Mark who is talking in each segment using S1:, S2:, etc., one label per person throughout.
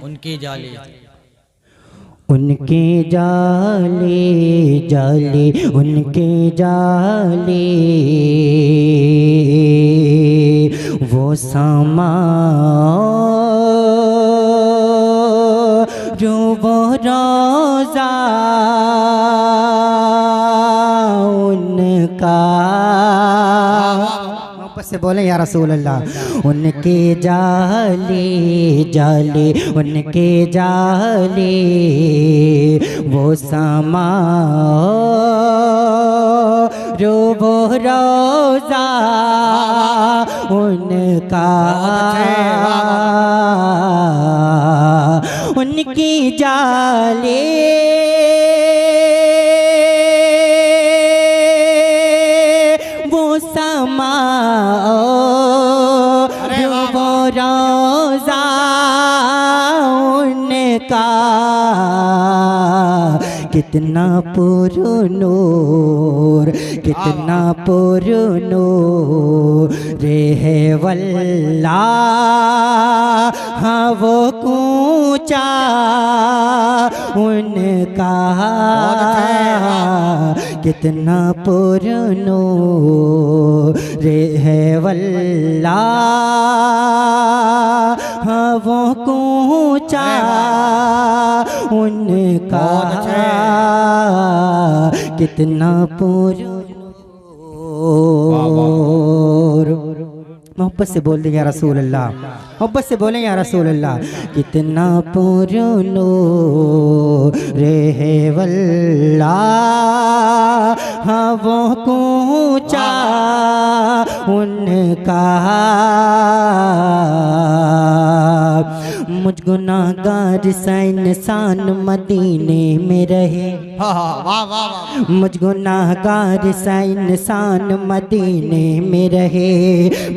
S1: उनके जाले
S2: उनके जाले जाले उनके जाले वो समा जो वो रोज़ा उनका से बोले या रसूल अल्लाह। उनके जाले जाले उनके जाले वो समा जो वो रोज़ा उनका उनकी जाले वो समा वो रोज़ा उनका कितना पुरनूर कितना पुरनूर रे है वल्ला हाँ वो कूचा उनका कितना पुरनूर रे है वल्ला हाँ वो कूचा उनका कितना पुरनूर। मोहब्बत से बोल दें या रसूल अल्लाह, मोहब्बत से बोलें या रसूल अल्लाह। कितना पुरनूर रे है वल्ला हाँ वो कूचा उनका। मुझ गुनाहगार सा इंसान मदीने में रहे, मुझ गुनाहगार सा इंसान मदीने में रहे,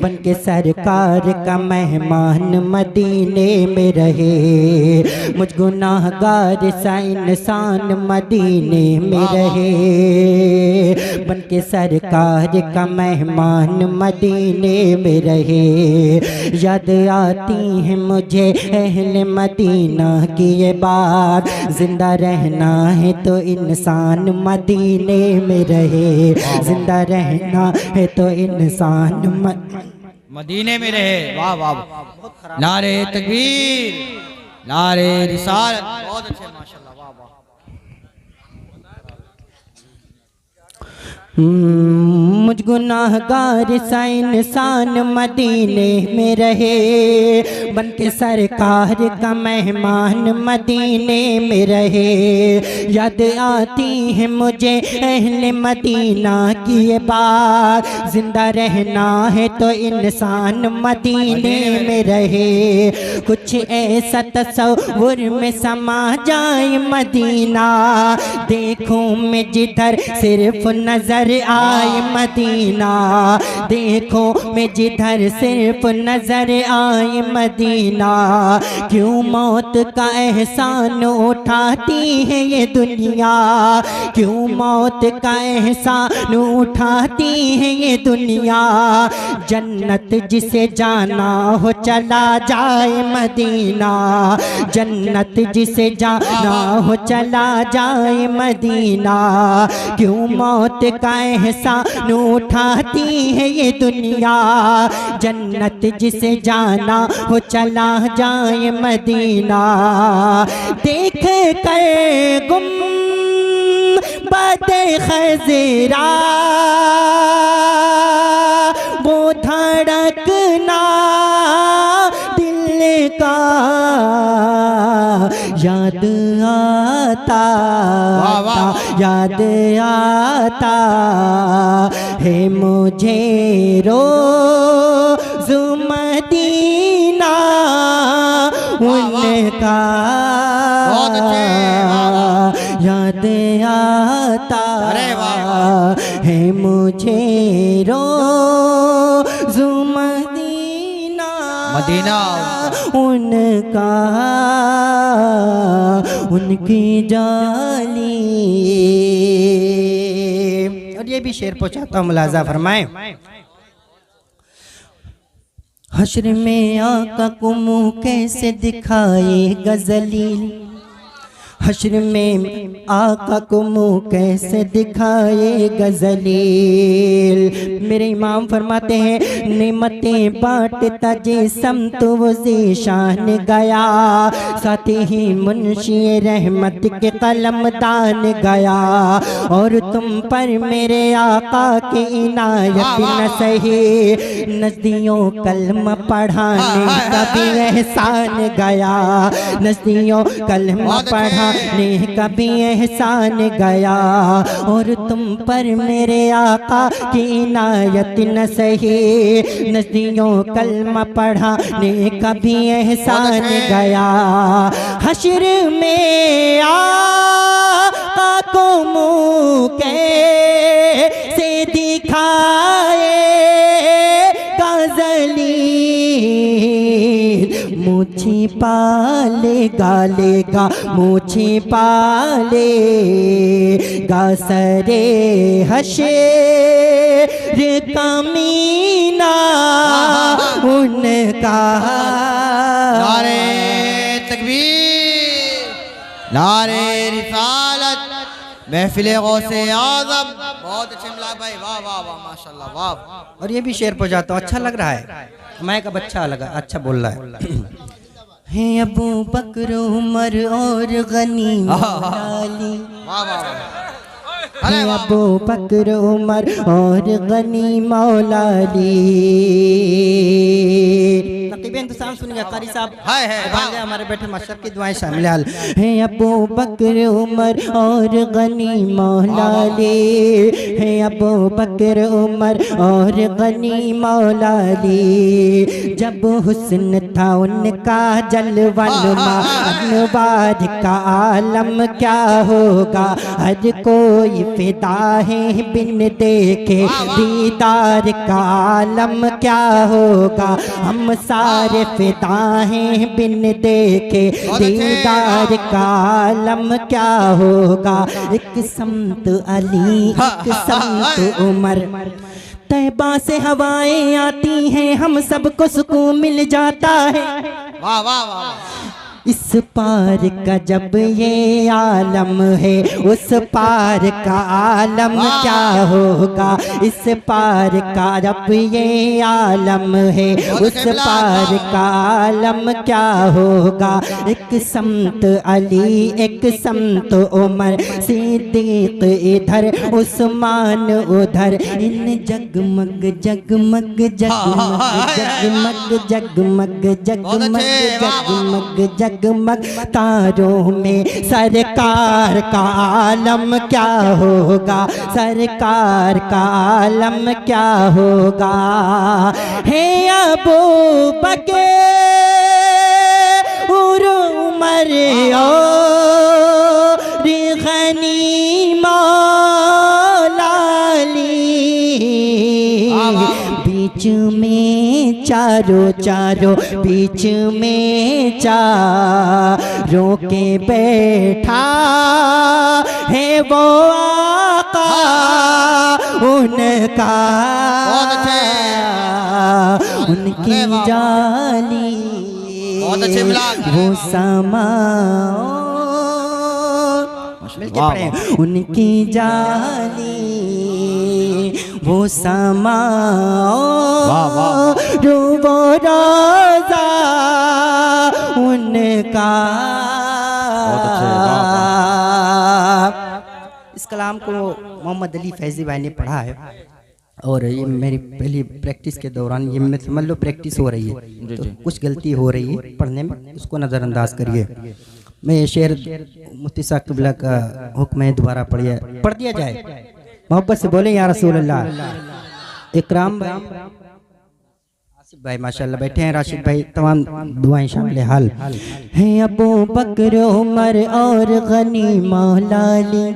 S2: बन के सरकार का मेहमान मदीने में रहे। मुझ गुनाहगार सा इंसान मदीने में रहे, बन के सरकार का मेहमान मदीने में रहे। याद आती है मुझे अहले मदीना की ये बात, जिंदा रहना है तो इंसान मदीने में रहे, जिंदा रहना है तो इंसान
S1: मदीने में रहे। वाह वाह, नारे तकबीर, नारे रिसालत, बहुत अच्छे माशाल्लाह, वाह वाह।
S2: मुझ गुनाहगार सा इंसान मदीने में रहे, बन के सरकार का मेहमान मदीने में रहे। याद आती है मुझे अहले मदीना की ये बात, जिंदा रहना है तो इंसान मदीने में रहे। कुछ ऐसा तस्वुर में समा जाए मदीना, देखूं मैं जिधर सिर्फ नजर आए मदीना, देखो मैं जिधर सिर्फ नजर आए मदीना। क्यों मौत का एहसान उठाती है ये दुनिया, क्यों मौत का एहसान उठाती है ये दुनिया। जन्नत जिसे जाना हो चला जाए मदीना, जन्नत जिसे जाना हो चला जाए मदीना। क्यों मौत का एहसान उठाती है ये दुनिया, जन्नत जिसे जाना हो चला जाए मदीना। देख कर गुम बदे खज़रा वो धड़कना दिल का याद आता, याद आता है मुझे रोज़ मदीना उनका, याद आता है मुझे रोज़ मदीना
S1: मदीना
S2: उनका, उनकी जाली। और ये भी शेर पहुंचाता हूँ, मुलाजा फरमाएं। हश्र में आका को मुँह कैसे दिखाएगा जलील, हश्र में आका को मुँह कैसे दिखाएगा जलील। मेरे इमाम फरमाते हैं नेमतें बांटता जिस्म तो वो ज़ीशान गया, साथ ही मुंशी रहमत के कलमदान गया। और तुम पर मेरे आका की इनायत न सही, नज़दियों कलमा पढ़ाने का भी एहसान गया, नज़दियों कलमा पढ़ा ने कभी एहसान गया। और तुम पर मेरे आका की इनायत न सही, नज़दियों कलमा पढ़ा ने कभी एहसान गया। हश्र में आका को मुँह कैसे दिखाए जलील, मुझे पालेगा लेगा मुझे पालेगा सरे हश्र कमीना उनका।
S1: नारे तकबीर, नारे रिसालत, महफिल गौसे आज़म। बहुत अच्छे मिला भाई, वाह वाह वाह माशाल्लाह वाह।
S2: और ये भी शेर पहुंचाता हूँ, अच्छा लग रहा है, मैं कब अच्छा लगा, अच्छा बोल रहा है अबू बकर उमर और गनी मौलाली,
S1: वाह वाह
S2: है अबू बकर उमर और गनी मौलाली। इंतजाम सुनिए कारी साहब, है हमारे बैठे मास्टर की दुआएं शामिल हाल है। अबू बकर उमर और गनी मौलाली, है अबू बकर उमर और गनी मौलाली। जब हुस्न था उनका जलवनुमा, अनवार का आलम क्या होगा, हर कोई फिदा है बिन देखे दीदार का आलम क्या होगा। हम सारे फिदा हैं बिन देखे दीदार का आलम क्या होगा। एक समत अली एक समत उमर, तैबा से हवाएं आती हैं हम सबको सुकून मिल जाता है।
S1: वाह वाह वाह।
S2: इस पार का जब ये आलम है उस पार का आलम क्या होगा। इस पार का जब ये आलम है उस पार का आलम क्या होगा। एक समत अली एक समत उमर, सिद्दीक इधर उस्मान उधर, इन जगमग जगमग जगमग जगमग जगमग जगमग जगमग जगमग तारों में सरकार का आलम क्या होगा। सरकार का आलम क्या होगा। है अबू बकर उमर और गनी मौलाली, बीच में चारों चारों बीच में चारों के बैठा है वो आका उनका। उनकी जाली वो समा उनकी जाली वो समा वो रोज़ा उनका। इस कलाम को मोहम्मद अली फैजी भाई ने पढ़ा है और ये मेरी पहली प्रैक्टिस के दौरान ये मैं समझ लो प्रैक्टिस हो रही है तो कुछ गलती हो रही है पढ़ने में, उसको नज़रअंदाज करिए। मैं ये शेर मुफ्ती साहब क़िबला का हुक्म है दोबारा पढ़ दिया जाए। मोहब्बत से बोले या रसूल अल्लाह। इकराम भाई आसिफ भाई माशाल्लाह बैठे हैं, राशिद भाई तमाम दुआएं शामिल हाल है। अबू बकर उमर और गनी मौलाली,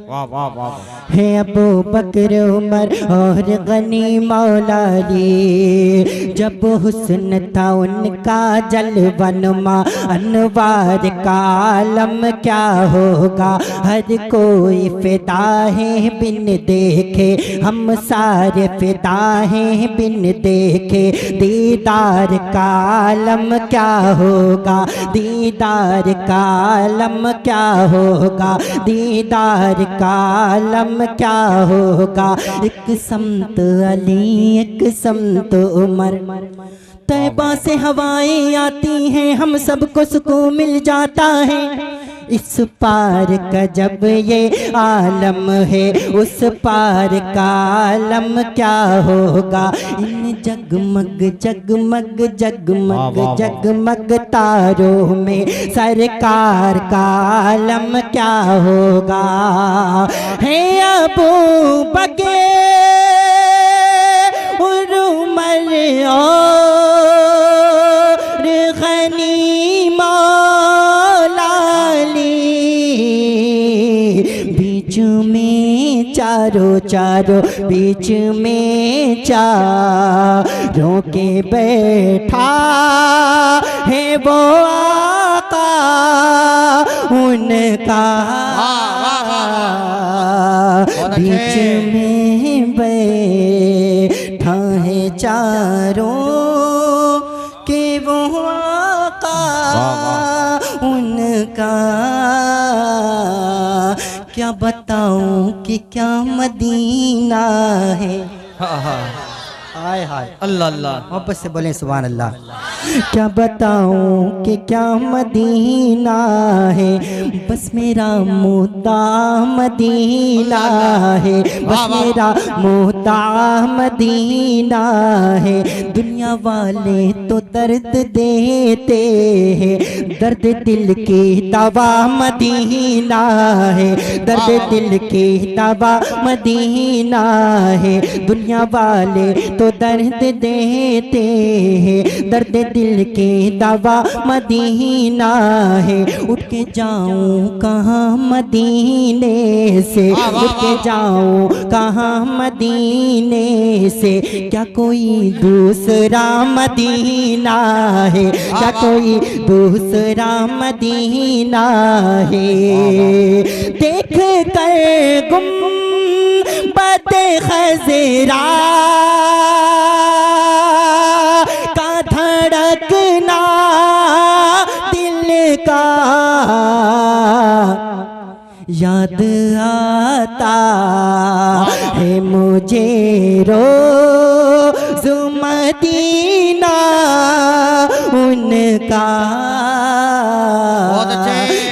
S1: वाह वाह वाह।
S2: है अबू बकर उमर और गनी मौलाली। जब हुस्न था उनका जलवनुमा, अनवार का आलम क्या होगा। हर कोई फिदा है बिन देखे हम सारे फिदा हैं बिन देखे दीदार का आलम क्या होगा, दीदार का आलम क्या होगा, दीदार का आलम क्या होगा। एक समत अली एक समत उमर, तैबा से हवाएं आती हैं हम सबको सुकून मिल जाता है। इस पार का जब ये आलम है उस पार का आलम क्या होगा। इन जगमग जगमग जगमग जगमग तारों में सरकार का आलम क्या होगा। है अबू बकर उमर और गनी मौला अली, बीच में चारों चारों बीच में चारों के बैठा है वो आका उनका, बीच में बैठा है चारों के वो आका उनका। क्या बताऊं कि क्या मदीना है। हाय हाय
S1: अल्लाह अल्लाह,
S2: मोहब्बत से बोले सुभान अल्लाह। क्या बताऊं कि क्या मदीना है, बस मेरा मुद्दा मदीना है, बस मेरा मुद्दा मदीना है। दुनिया वाले तो दर्द देते हैं, दर्द दिल की दवा मदीना है, दर्द दिल की दवा मदीना है। दुनिया वाले तो दर्द देते हैं, दर्द दिल की दवा मदीना है। उठ के जाऊं कहाँ मदीने से, उठ के जाऊं कहाँ मदीने से। क्या कोई दूसरा मदीना है, क्या कोई दूसरा मदीना है। देख कर गुम्बद खज़रा का धड़कना दिल का याद आता है मुझे रोज़ मदीना उनका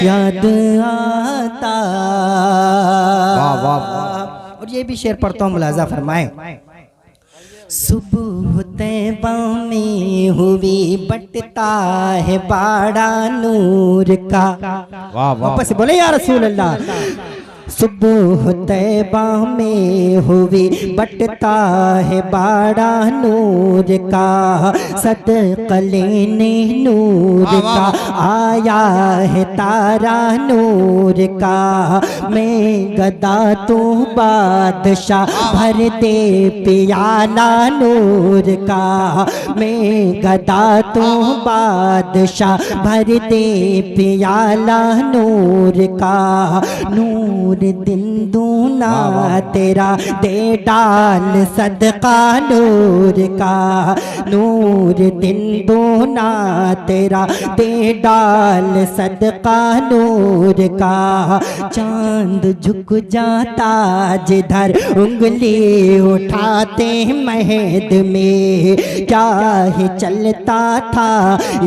S2: याद आता। और ये भी शेर पढ़ता हूँ, मुलाजा फरमाएं। सुबह तैबा में हुई बटता है बाड़ा नूर का। वापस से बोले या रसूल अल्लाह। सुबह तैबा में हुई बटता है बाड़ा नूर का, सदक़ा लेने नूर का आया है तारा नूर का। मैं गदा तू बादशाह भर दे पियाला नूर का, मैं गदा तू बादशाह भर दे पियाला नूर का। नूर दिन दूना तेरा दे डाल सदका नूर का, नूर दिन दूना तेरा दे डाल सदका नूर का। चांद झुक जाता जिधर उंगली उठाते महद में, क्या ही चलता था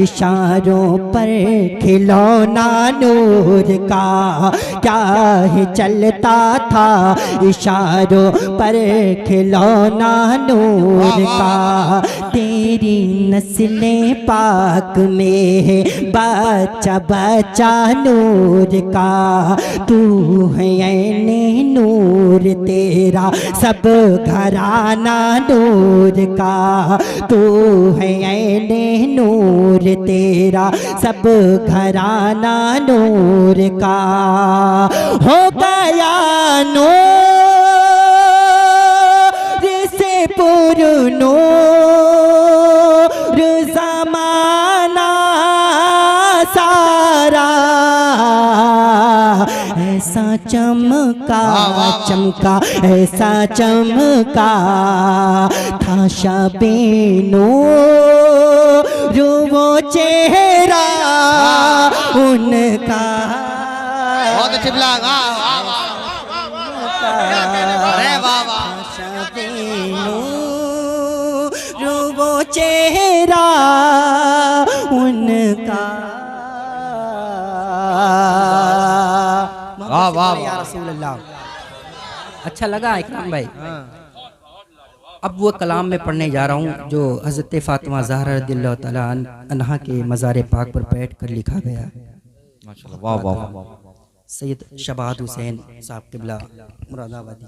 S2: इशारों पर खिलौना नूर का, क्या ही चलता था इशारों पर खिलौना नूर का। तेरी नस्लें पाक में है बच्चा बच्चा नूर का, तू है ऐने नूर तेरा सब घराना नूर का, तू है ऐने नूर तेरा सब घराना नूर का। हो गया नूर से पुर नूर ज़माना सारा, ऐसा चमका चमका ऐसा चमका था शबे नूर वो चेहरा उनका।
S1: बहुत अच्छे ब्लाग, अरे वाह वाह।
S2: शबे नूर वो चेहरा उनका।
S1: वाह वाह
S2: या रसूल अल्लाह। अच्छा लगा इकराम भाई। अब वो कलाम में पढ़ने जा रहा हूँ जो हज़रत फ़ातिमा ज़हरा रज़ियल्लाहु तआला अन्हा के मज़ार पाक पर बैठ कर लिखा गया है।
S1: माशाल्लाह, वाह वाह वाह।
S2: सैयद शबाद हुसैन साहब क़िबला मुरादाबादी,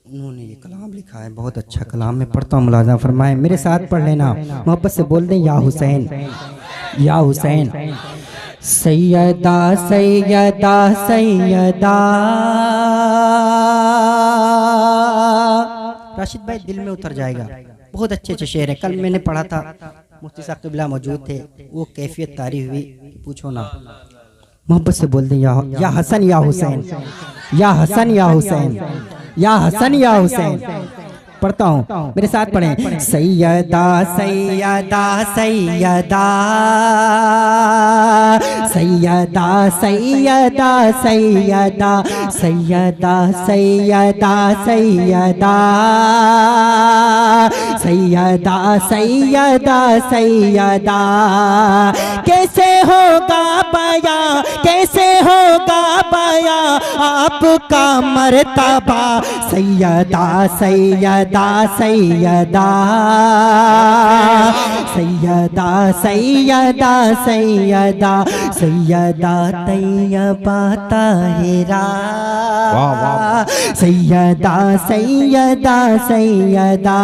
S2: उन्होंने ये कलाम लिखा है। बहुत अच्छा कलाम में पढ़ता हूँ, मुलाज़ा फरमाए, मेरे साथ पढ़ लेना, मोहब्बत से बोल दें या हुसैन या हुसैन। सैयदा सैयदा सैयदा। राशिद भाई दिल में उतर जाएगा, बहुत अच्छे अच्छे शेर है। कल मैंने पढ़ा था, मुफ्ती साहब क़िबला मौजूद थे, वो कैफियत तारी हुई, पूछो ना। मोहब्बत से बोल दें या हसन या हुसैन, या हसन या हुसैन, या हसन या हुसैन। पढ़ता हूँ, मेरे साथ पढ़ें। सैयदा सैयदा सैयदा सैयदा सैयदा सैयदा सैयदा सैयदा सैयदा सैयदा सैयदा सैयदा। कैसे होगा बयां, कैसे होगा बयां आपका मर्तबा। सैयदा सैयदा सैयदा सैयदा सैयदा सैयदा सैयदा तैयबा ताहिरा। सैयदा सैयदा सैयदा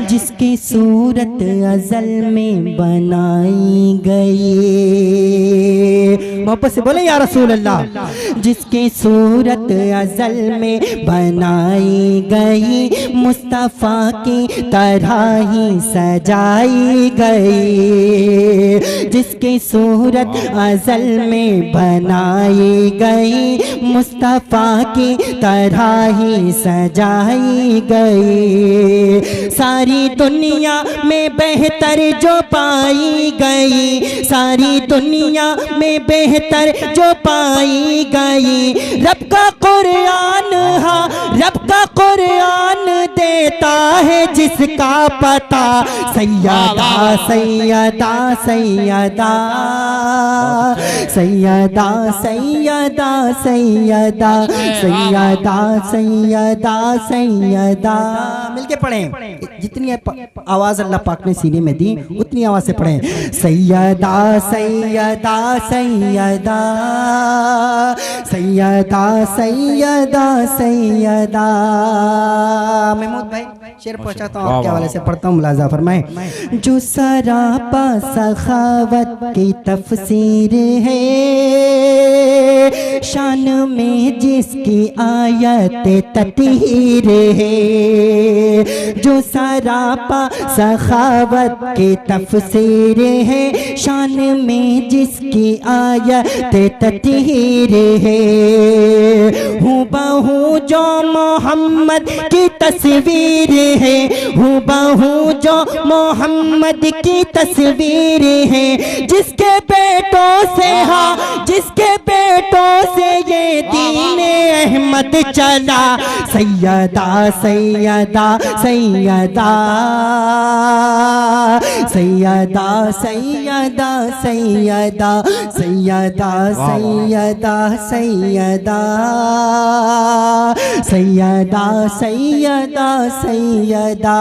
S2: जिसकी सूरत अज़ल में बनाई गई। मोहब्बत से बोले या रसूल अल्लाह। जिसकी सूरत अज़ल में बनाई गई, मुस्तफ़ा की तरह ही सजाई गई। जिसकी सूरत अज़ल में बनाई गई, मुस्तफ़ा की तरह ही सजाई गई। सारी दुनिया में बेहतर जो पाई गई, सारी दुनिया में बेहतर जो पाई गई। रब का कुरान, हाँ रब का कुरान देता है जिसका पता। सैयदा सैयदा सैयदा सैयदा सैयदा सैयदा सैयदा सैयदा सैयदा। मिलके पढ़ें, जितनी आवाज़ अल्लाह पाक ने सीने में दी उतनी आवाज़ से पढ़ें। सैयदा सैयदा सैयदा सैयदा सैयदा सैयदा। महमूद भाई शेर पहुंचाता हूँ आपके हवाले से, पढ़ता हूँ, मुलाजा फरमाए। जो सरापा सखावत की तफसीर है, शान में जिसकी आयत ततीर है। जो सरापा सखावत की तफसीर है, शान में जिसकी आयत ततीर है। हूँ बहू जो मोहम्मद की तस्वीर है, हूँ बहू जो मोहम्मद की तस्वीर है। जिसके बेटों से, हाँ जिसके बेटों से ये दीन अहमद चला। सैयदा सैयदा सैयदा सैयदा सैयदा सैयदा सैयदा सैयदा सैयदा सैयदा सैयदा सैयदा।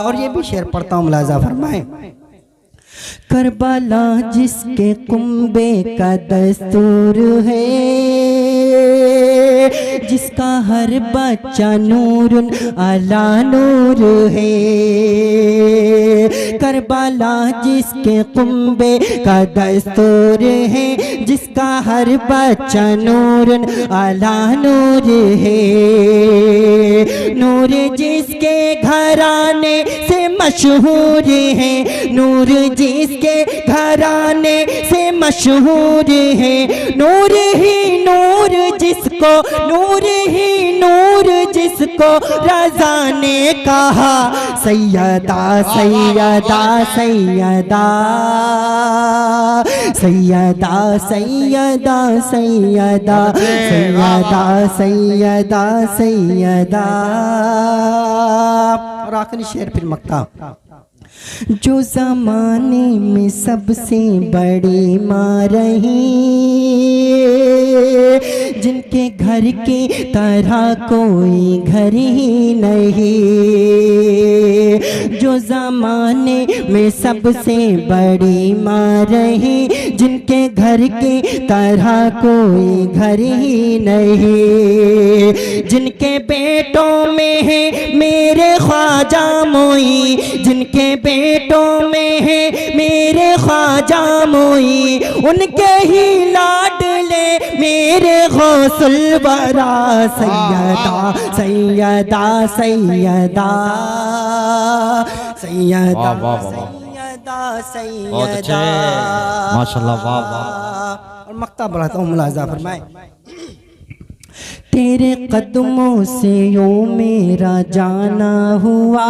S2: और ये भी शेर पढ़ता हूँ, मुलाजा फरमाए। करबला जिसके कुंबे का दस्तूर है, जिसका हर बच्चा नूर अला नूर है। करबला जिसके कुंबे का दस्तूर है, जिसका हर बच्चा नूर अला नूर है। नूर जिसके घराने से मशहूर है, नूर जिसके घराने से मशहूर है। नूर ही नूर जिसको, नूर ही नूर जिसको रज़ा ने कहा सैयदा सैयदा सैयदा सैयदा सैयदा सैयदा सैयदा सैयदा सैयदा। और आखिरी शेर फिर मक्ता। जो ज़माने में सबसे बड़ी माँ रही, जिनके घर की तरह कोई घर ही नहीं। जो ज़माने में सबसे बड़ी माँ रही, जिनके घर की तरह कोई घर ही नहीं। जिनके बेटों में है मेरे ख्वाजा मोई, जिनके बेटों में है मेरे ख्वाजा मोई, उनके ही लाडले मेरे गौसुल वरा सैयदा सैयदा सैयदा सैयदा सैयदा सैयदा।
S1: माशाल्लाह, वाह वाह।
S2: और मक्ता बढ़ाता हूँ, मुलाजा फरमाए। तेरे कदमों से यो मेरा जाना हुआ,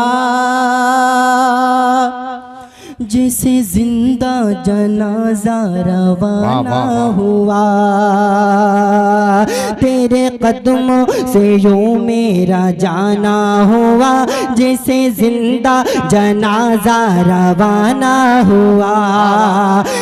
S2: जैसे जिंदा जनाजा रवाना हुआ। तेरे कदमों से यो मेरा जाना हुआ, जैसे जिंदा जनाजा रवाना हुआ।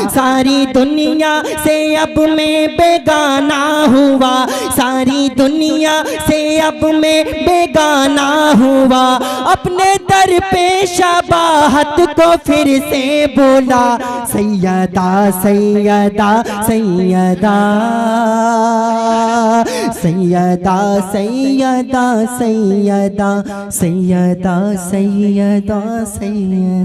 S2: सारी दुनिया से अब मैं बेगाना हुआ, सारी दुनिया से अब मैं बेगाना हुआ। अपने दर पे शबाहत को फिर से बोला सैयदा सैयदा सैयदा सैयदा सैयदा सैयदा सैयदा सैयदा सैयदा।